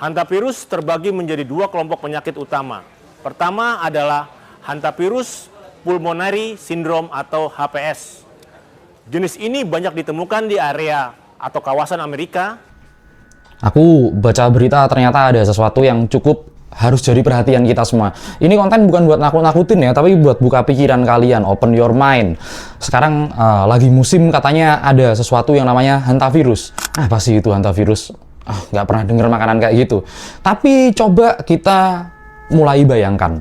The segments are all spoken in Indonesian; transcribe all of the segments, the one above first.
Hantavirus terbagi menjadi dua kelompok penyakit utama. Pertama adalah Hantavirus pulmonary syndrome atau HPS. Jenis ini banyak ditemukan di area atau kawasan Amerika. Aku baca berita ternyata ada sesuatu yang cukup harus jadi perhatian kita semua. Ini konten bukan buat nakut-nakutin ya, tapi buat buka pikiran kalian, open your mind. Sekarang lagi musim katanya ada sesuatu yang namanya hantavirus. Apa sih itu hantavirus? Nggak pernah dengar makanan kayak gitu. Tapi coba kita mulai bayangkan.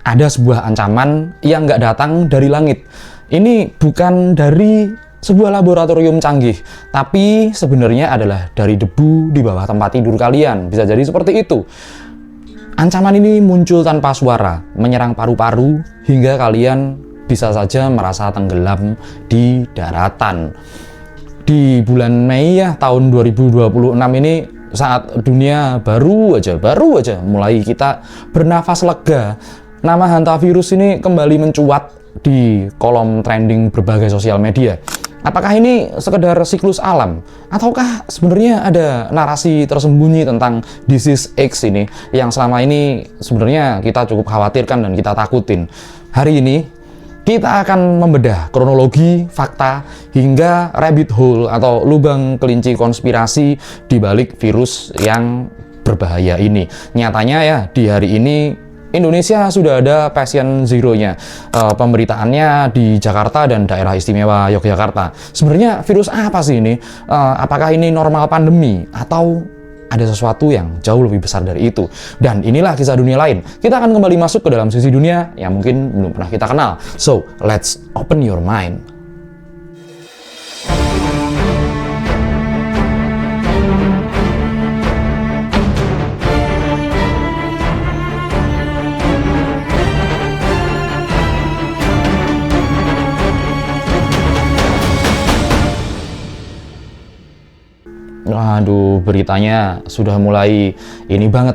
Ada sebuah ancaman yang nggak datang dari langit. Ini bukan dari sebuah laboratorium canggih, tapi sebenarnya adalah dari debu di bawah tempat tidur kalian. Bisa jadi seperti itu. Ancaman ini muncul tanpa suara, menyerang paru-paru, hingga kalian bisa saja merasa tenggelam di daratan. Di bulan Mei ya tahun 2026 ini, saat dunia baru aja mulai kita bernafas lega, nama hantavirus ini kembali mencuat di kolom trending berbagai sosial media. Apakah ini sekedar siklus alam? Ataukah sebenarnya ada narasi tersembunyi tentang disease X ini yang selama ini sebenarnya kita cukup khawatirkan dan kita takutin? Hari ini kita akan membedah kronologi, fakta, hingga rabbit hole atau lubang kelinci konspirasi di balik virus yang berbahaya ini. Nyatanya ya, di hari ini Indonesia sudah ada pasien zero-nya. Pemberitaannya di Jakarta dan daerah istimewa Yogyakarta. Sebenarnya virus apa sih ini? Apakah ini normal pandemi atau ada sesuatu yang jauh lebih besar dari itu? Dan inilah kisah dunia lain. Kita akan kembali masuk ke dalam sisi dunia yang mungkin belum pernah kita kenal. So, let's open your mind. Aduh, beritanya sudah mulai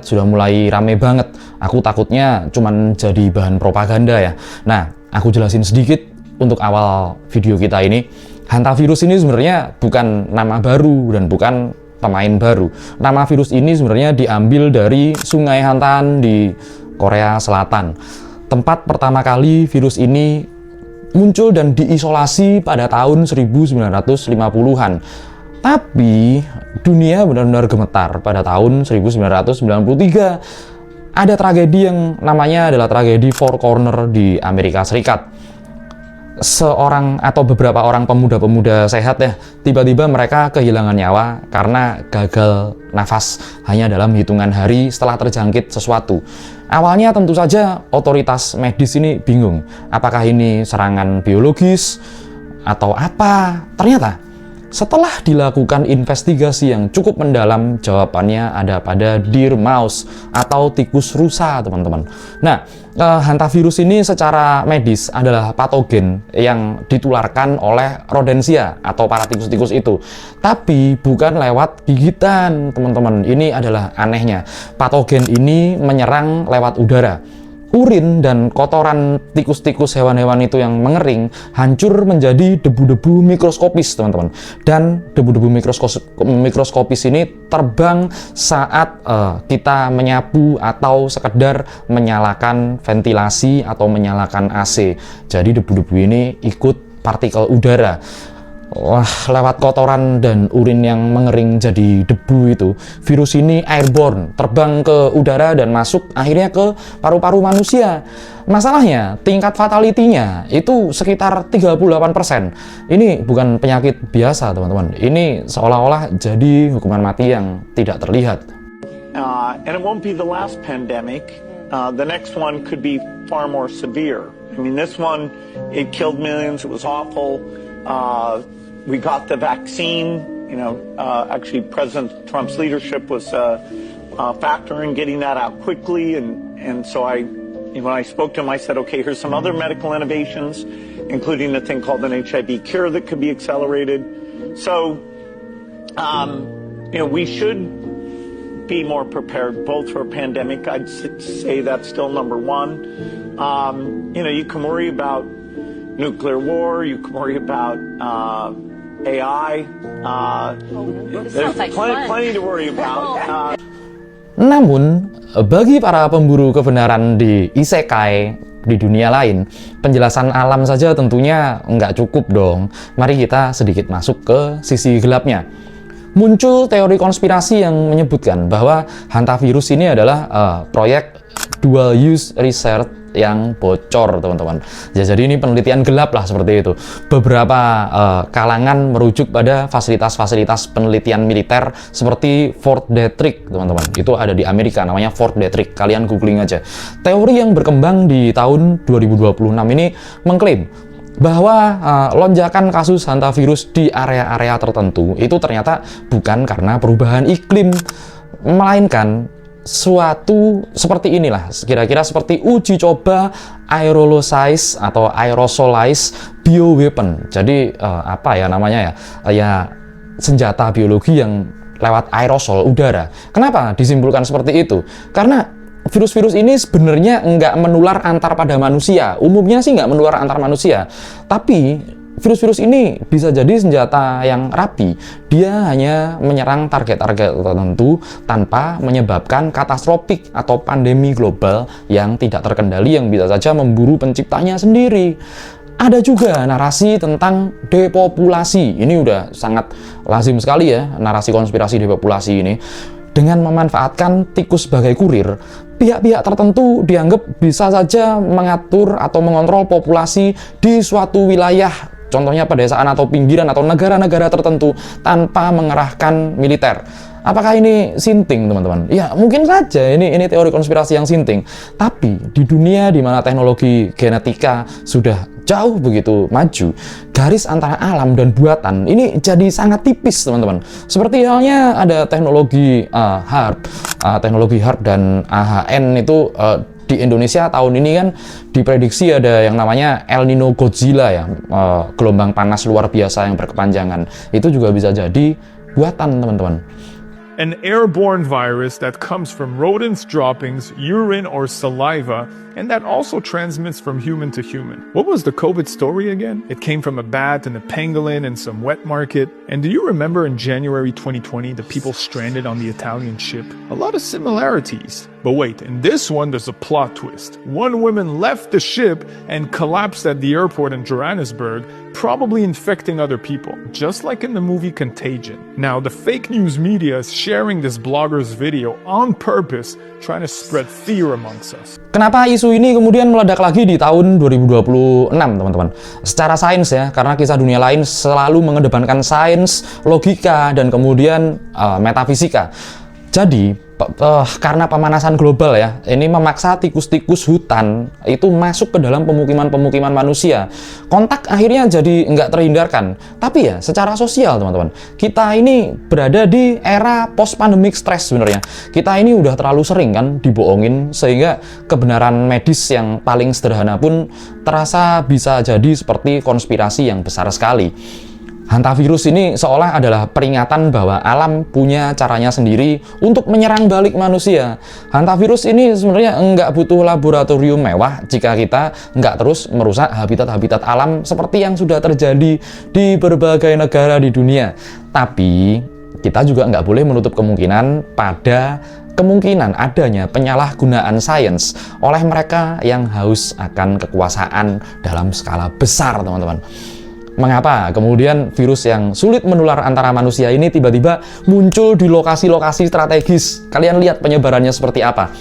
sudah mulai rame banget. Aku takutnya cuman jadi bahan propaganda ya. Nah, aku jelasin sedikit untuk awal video kita ini. Hantavirus ini sebenarnya bukan nama baru dan bukan pemain baru. Nama virus ini sebenarnya diambil dari Sungai Hantan di Korea Selatan. Tempat pertama kali virus ini muncul dan diisolasi pada tahun 1950-an. Tapi dunia benar-benar gemetar pada tahun 1993. Ada tragedi yang namanya adalah tragedi Four Corner di Amerika Serikat. Seorang atau beberapa orang pemuda-pemuda sehat ya, tiba-tiba mereka kehilangan nyawa karena gagal nafas hanya dalam hitungan hari setelah terjangkit sesuatu. Awalnya tentu saja otoritas medis ini bingung, apakah ini serangan biologis atau apa? Ternyata setelah dilakukan investigasi yang cukup mendalam, jawabannya ada pada deer mouse atau tikus rusa, teman-teman. Nah, hantavirus ini secara medis adalah patogen yang ditularkan oleh rodensia atau para tikus-tikus itu. Tapi bukan lewat gigitan, teman-teman. Ini adalah anehnya. Patogen ini menyerang lewat udara. Urin dan kotoran tikus-tikus hewan-hewan itu yang mengering hancur menjadi debu-debu mikroskopis, teman-teman. Dan debu-debu mikroskopis ini terbang saat kita menyapu atau sekedar menyalakan ventilasi atau menyalakan AC. Jadi debu-debu ini ikut partikel udara. Wah, lewat kotoran dan urin yang mengering jadi debu itu, virus ini airborne, terbang ke udara dan masuk akhirnya ke paru-paru manusia. Masalahnya, tingkat fatality-nya itu sekitar 38%. Ini bukan penyakit biasa, teman-teman. Ini seolah-olah jadi hukuman mati yang tidak terlihat. And it won't be the last pandemic. The next one could be far more severe. I mean, this one, it killed millions, it was awful. We got the vaccine, actually President Trump's leadership was a factor in getting that out quickly. And so when I spoke to him, I said, okay, here's some other medical innovations, including a thing called an HIV cure that could be accelerated. So, we should be more prepared both for a pandemic. I'd say that's still number one. You can worry about nuclear war, you can worry about AI. There's plenty to worry about. Namun, bagi para pemburu kebenaran di isekai, di dunia lain, penjelasan alam saja tentunya nggak cukup dong. Mari kita sedikit masuk ke sisi gelapnya. Muncul teori konspirasi yang menyebutkan bahwa hantavirus ini adalah proyek dual use research yang bocor, teman-teman. Ya, jadi ini penelitian gelap lah seperti itu. Beberapa kalangan merujuk pada fasilitas-fasilitas penelitian militer seperti Fort Detrick, teman-teman. Itu ada di Amerika, namanya Fort Detrick. Kalian googling aja. Teori yang berkembang di tahun 2026 ini mengklaim bahwa lonjakan kasus hantavirus di area-area tertentu itu ternyata bukan karena perubahan iklim, melainkan suatu seperti inilah, kira-kira seperti uji coba aerosolize atau aerosolize bioweapon. Jadi apa ya namanya ya? Ya senjata biologi yang lewat aerosol udara. Kenapa disimpulkan seperti itu? Karena virus-virus ini sebenarnya nggak menular antar pada manusia. Umumnya sih nggak menular antar manusia. Tapi virus-virus ini bisa jadi senjata yang rapi. Dia hanya menyerang target-target tertentu tanpa menyebabkan katastrofik atau pandemi global yang tidak terkendali yang bisa saja memburu penciptanya sendiri. Ada juga narasi tentang depopulasi. Ini udah sangat lazim sekali ya, narasi konspirasi depopulasi ini. Dengan memanfaatkan tikus sebagai kurir, pihak-pihak tertentu dianggap bisa saja mengatur atau mengontrol populasi di suatu wilayah, contohnya pedesaan atau pinggiran atau negara-negara tertentu tanpa mengerahkan militer. Apakah ini sinting, teman-teman? Ya, mungkin saja ini teori konspirasi yang sinting. Tapi di dunia di mana teknologi genetika sudah jauh begitu maju, garis antara alam dan buatan ini jadi sangat tipis, teman-teman. Seperti halnya ada teknologi teknologi HARP dan AHN itu di Indonesia tahun ini kan diprediksi ada yang namanya El Nino Godzilla ya, gelombang panas luar biasa yang berkepanjangan. Itu juga bisa jadi buatan, teman-teman. An airborne virus that comes from rodents' droppings, urine, or saliva, and that also transmits from human to human. What was the COVID story again? It came from a bat and a pangolin in some wet market. And do you remember in January 2020, the people stranded on the Italian ship? A lot of similarities. But wait, in this one, there's a plot twist. One woman left the ship and collapsed at the airport in Johannesburg, probably infecting other people, just like in the movie Contagion. Now, the fake news media is sharing this blogger's video on purpose, trying to spread fear amongst us. Kenapa isu ini kemudian meledak lagi di tahun 2026, teman-teman? Secara sains ya, karena kisah dunia lain selalu mengedepankan sains, logika, dan kemudian metafisika. Jadi, karena pemanasan global ya, ini memaksa tikus-tikus hutan itu masuk ke dalam pemukiman-pemukiman manusia. Kontak akhirnya jadi nggak terhindarkan. Tapi ya, secara sosial teman-teman, kita ini berada di era post-pandemic stress sebenarnya. Kita ini udah terlalu sering kan dibohongin, sehingga kebenaran medis yang paling sederhana pun terasa bisa jadi seperti konspirasi yang besar sekali. Hantavirus ini seolah adalah peringatan bahwa alam punya caranya sendiri untuk menyerang balik manusia. Hantavirus ini sebenarnya nggak butuh laboratorium mewah jika kita nggak terus merusak habitat-habitat alam seperti yang sudah terjadi di berbagai negara di dunia. Tapi kita juga nggak boleh menutup kemungkinan adanya penyalahgunaan sains oleh mereka yang haus akan kekuasaan dalam skala besar, teman-teman. Mengapa kemudian virus yang sulit menular antara manusia ini tiba-tiba muncul di lokasi-lokasi strategis? Kalian lihat penyebarannya seperti apa?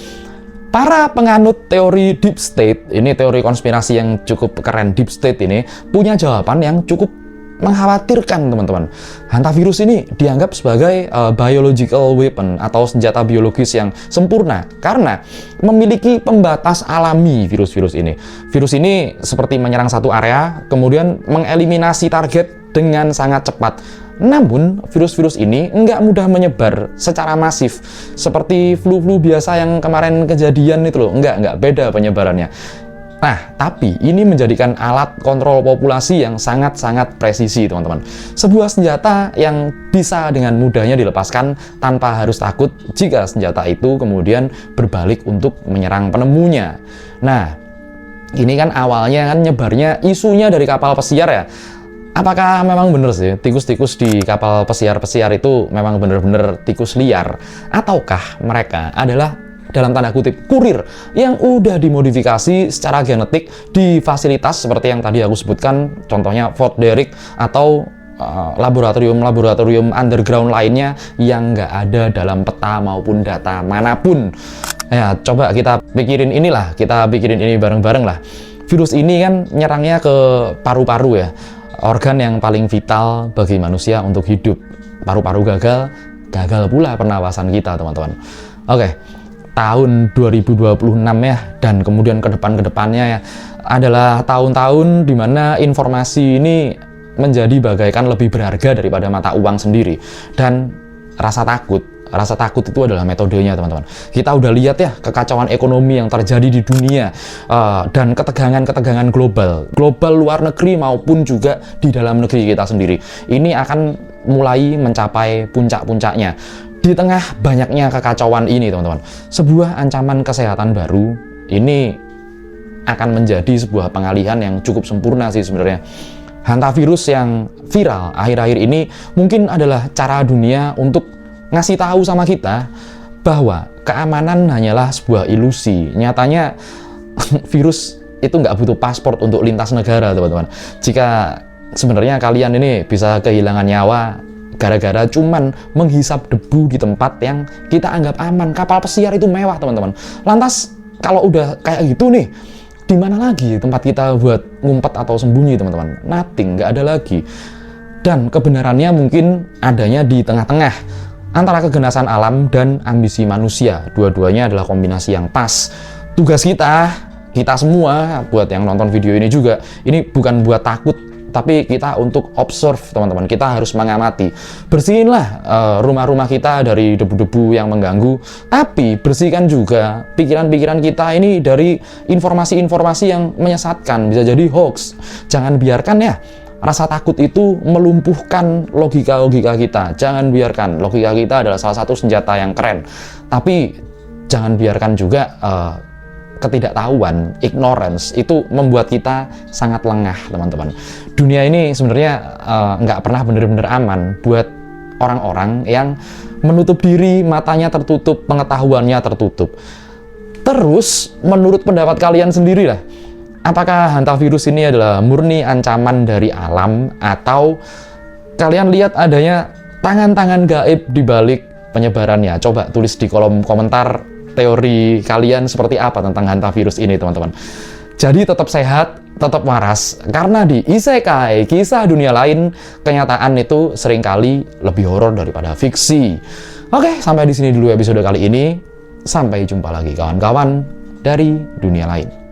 Para penganut teori deep state, ini teori konspirasi yang cukup keren, deep state ini punya jawaban yang cukup mengkhawatirkan, teman-teman. Hantavirus ini dianggap sebagai biological weapon atau senjata biologis yang sempurna karena memiliki pembatas alami virus-virus ini. Virus ini seperti menyerang satu area, kemudian mengeliminasi target dengan sangat cepat. Namun, virus-virus ini nggak mudah menyebar secara masif seperti flu-flu biasa yang kemarin kejadian itu loh. Nggak beda penyebarannya. Nah, tapi ini menjadikan alat kontrol populasi yang sangat-sangat presisi, teman-teman. Sebuah senjata yang bisa dengan mudahnya dilepaskan tanpa harus takut jika senjata itu kemudian berbalik untuk menyerang penemunya. Nah, ini kan awalnya kan nyebarnya isunya dari kapal pesiar ya. Apakah memang benar sih tikus-tikus di kapal pesiar-pesiar itu memang benar-benar tikus liar? Ataukah mereka adalah dalam tanda kutip kurir yang udah dimodifikasi secara genetik di fasilitas seperti yang tadi aku sebutkan, contohnya Fort Detrick atau laboratorium-laboratorium underground lainnya yang nggak ada dalam peta maupun data manapun. Ya, coba kita pikirin ini bareng-bareng lah. Virus ini kan nyerangnya ke paru-paru ya, organ yang paling vital bagi manusia untuk hidup. Paru-paru gagal pula pernapasan kita, teman-teman. Oke, tahun 2026 ya, dan kemudian ke depannya ya, adalah tahun-tahun di mana informasi ini menjadi bagaikan lebih berharga daripada mata uang sendiri. Dan rasa takut itu adalah metodenya, teman-teman. Kita udah lihat ya kekacauan ekonomi yang terjadi di dunia, dan ketegangan global luar negeri maupun juga di dalam negeri kita sendiri. Ini akan mulai mencapai puncak-puncaknya. Di tengah banyaknya kekacauan ini, teman-teman, sebuah ancaman kesehatan baru ini akan menjadi sebuah pengalihan yang cukup sempurna sih sebenarnya. Hantavirus yang viral akhir-akhir ini mungkin adalah cara dunia untuk ngasih tahu sama kita bahwa keamanan hanyalah sebuah ilusi. Nyatanya virus itu nggak butuh paspor untuk lintas negara, teman-teman. Jika sebenarnya kalian ini bisa kehilangan nyawa gara-gara cuman menghisap debu di tempat yang kita anggap aman. Kapal pesiar itu mewah, teman-teman. Lantas kalau udah kayak gitu nih, di mana lagi tempat kita buat ngumpet atau sembunyi, teman-teman? Nothing, nggak ada lagi. Dan kebenarannya mungkin adanya di tengah-tengah antara keganasan alam dan ambisi manusia. Dua-duanya adalah kombinasi yang pas. Tugas kita semua, buat yang nonton video ini juga, ini bukan buat takut, tapi kita untuk observe, teman-teman. Kita harus mengamati. Bersihinlah rumah-rumah kita dari debu-debu yang mengganggu, tapi bersihkan juga pikiran-pikiran kita ini dari informasi-informasi yang menyesatkan, bisa jadi hoax. Jangan biarkan ya rasa takut itu melumpuhkan logika-logika kita. Jangan biarkan. Logika kita adalah salah satu senjata yang keren. Tapi jangan biarkan juga ketidaktahuan, ignorance, itu membuat kita sangat lengah, teman-teman. Dunia ini sebenarnya nggak pernah benar-benar aman buat orang-orang yang menutup diri, matanya tertutup, pengetahuannya tertutup. Terus, menurut pendapat kalian sendiri lah, apakah hantavirus ini adalah murni ancaman dari alam, atau kalian lihat adanya tangan-tangan gaib di balik penyebarannya? Coba tulis di kolom komentar teori kalian seperti apa tentang hantavirus ini, teman-teman. Jadi tetap sehat, tetap waras, karena di isekai, kisah dunia lain, kenyataan itu seringkali lebih horor daripada fiksi. Oke, sampai di sini dulu episode kali ini. Sampai jumpa lagi kawan-kawan dari dunia lain.